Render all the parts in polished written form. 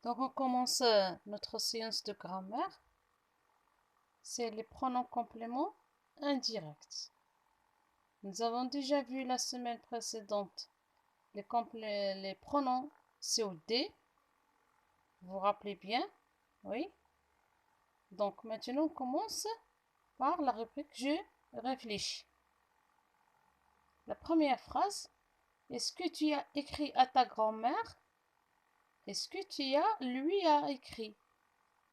Donc, on commence notre séance de grammaire. C'est les pronoms compléments indirects. Nous avons déjà vu la semaine précédente les pronoms COD. Vous vous rappelez bien? Oui. Donc, maintenant, on commence par la rubrique Je réfléchis. La première phrase. Est-ce que tu as écrit à ta grand-mère? Est-ce que tu lui as écrit?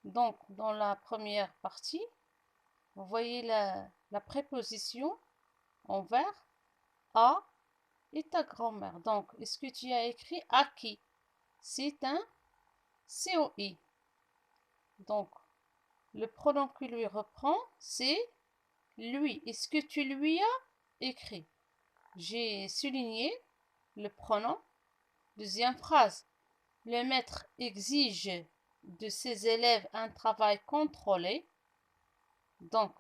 Donc, dans la première partie, vous voyez la préposition envers à et ta grand-mère. Donc, est-ce que tu as écrit à qui? C'est un COI. Donc, le pronom qui lui reprend, c'est lui. Est-ce que tu lui as écrit? J'ai souligné le pronom. Deuxième phrase. Le maître exige de ses élèves un travail contrôlé. Donc,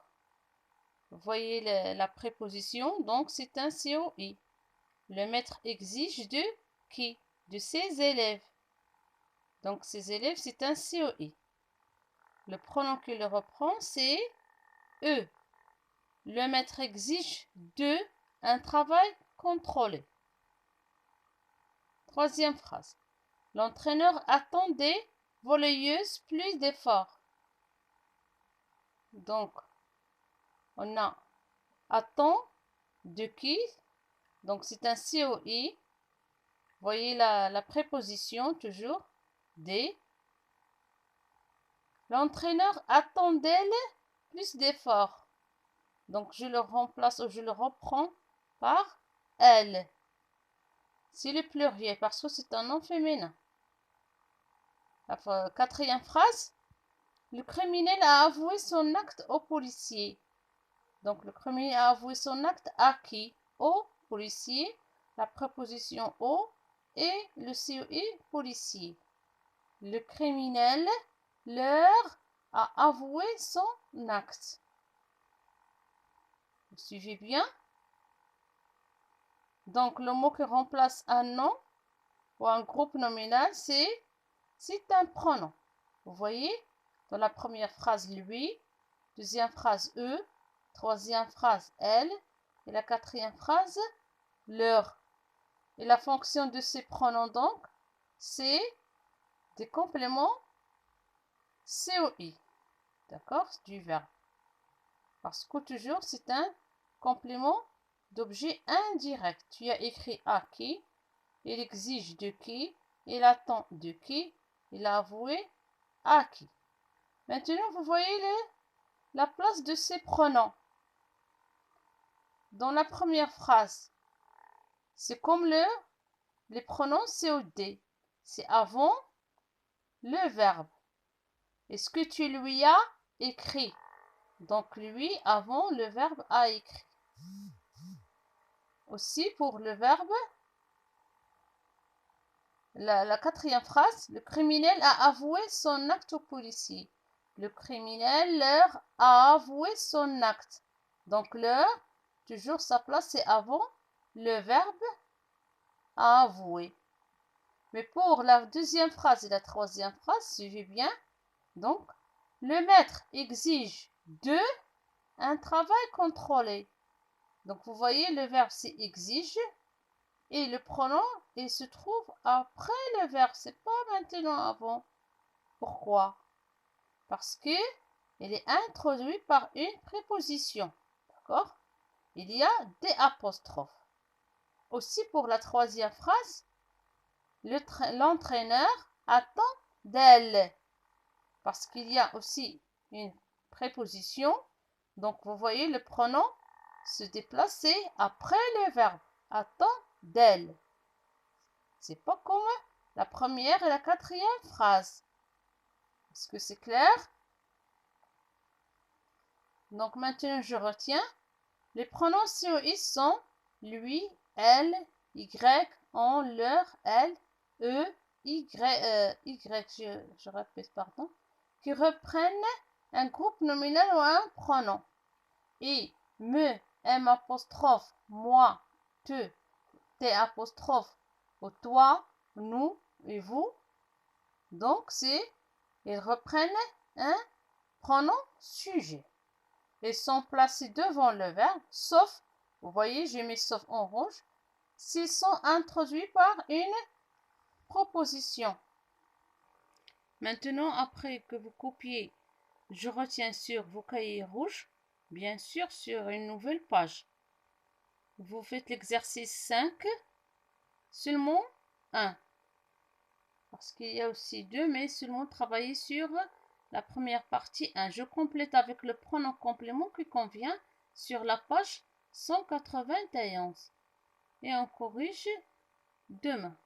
vous voyez la préposition. Donc, c'est un COI. Le maître exige de qui? De ses élèves. Donc, ses élèves, c'est un COI. Le pronom qui le reprend, c'est eux. Le maître exige de un travail contrôlé. Troisième phrase. L'entraîneur attend des volleyeuses plus d'efforts. Donc, on a attend de qui? Donc, c'est un COI. Voyez la préposition toujours des. L'entraîneur attend d'elle plus d'efforts. Donc, je le remplace ou je le reprends par elle. C'est le pluriel parce que c'est un nom féminin. La quatrième phrase. Le criminel a avoué son acte au policier. Donc, le criminel a avoué son acte à qui? Au policier. La préposition au et le COI policier. Le criminel leur a avoué son acte. Vous suivez bien? Donc, le mot qui remplace un nom ou un groupe nominal, c'est un pronom. Vous voyez? Dans la première phrase, lui. Deuxième phrase, eux. Troisième phrase, elle. Et la quatrième phrase, leur. Et la fonction de ces pronoms, donc, c'est des compléments COI. D'accord? Du verbe. Parce que toujours, c'est un complément d'objet indirect. Tu as écrit à qui? Il exige de qui? Il attend de qui? Il a avoué à qui? Maintenant, vous voyez la place de ces pronoms. Dans la première phrase, c'est comme les pronoms COD. C'est avant le verbe. Est-ce que tu lui as écrit? Donc, lui, avant le verbe a écrit. Aussi, pour le verbe, la quatrième phrase, le criminel a avoué son acte au policier. Le criminel leur a avoué son acte. Donc, leur, toujours sa place, c'est avant le verbe a avoué. Mais pour la deuxième phrase et la troisième phrase, suivez bien. Donc, le maître exige de un travail contrôlé. Donc, vous voyez, le verbe, c'est exige. Et le pronom, il se trouve après le verbe. C'est pas maintenant avant. Pourquoi? Parce que il est introduit par une préposition. D'accord? Il y a des apostrophes. Aussi, pour la troisième phrase, l'entraîneur attend d'elle. Parce qu'il y a aussi une préposition. Donc, vous voyez, le pronom se déplacer après le verbe. Attend d'elle. C'est pas comme la première et la quatrième phrase. Est-ce que c'est clair? Donc, maintenant, je retiens. Les pronoms COI sont lui, elle, y, on, leur, elle, eux, y, je répète, pardon, qui reprennent un groupe nominal ou un pronom. Et me, m apostrophe, moi, te apostrophe, ou toi, nous et vous. Donc, ils reprennent un pronom sujet. Ils sont placés devant le verbe, sauf, vous voyez, j'ai mis sauf en rouge, s'ils sont introduits par une proposition. Maintenant, après que vous copiez, je retiens sur vos cahiers rouges, bien sûr sur une nouvelle page. Vous faites l'exercice 5, seulement 1. Parce qu'il y a aussi 2, mais seulement travailler sur la première partie 1. Je complète avec le pronom complément qui convient sur la page 191. Et on corrige demain.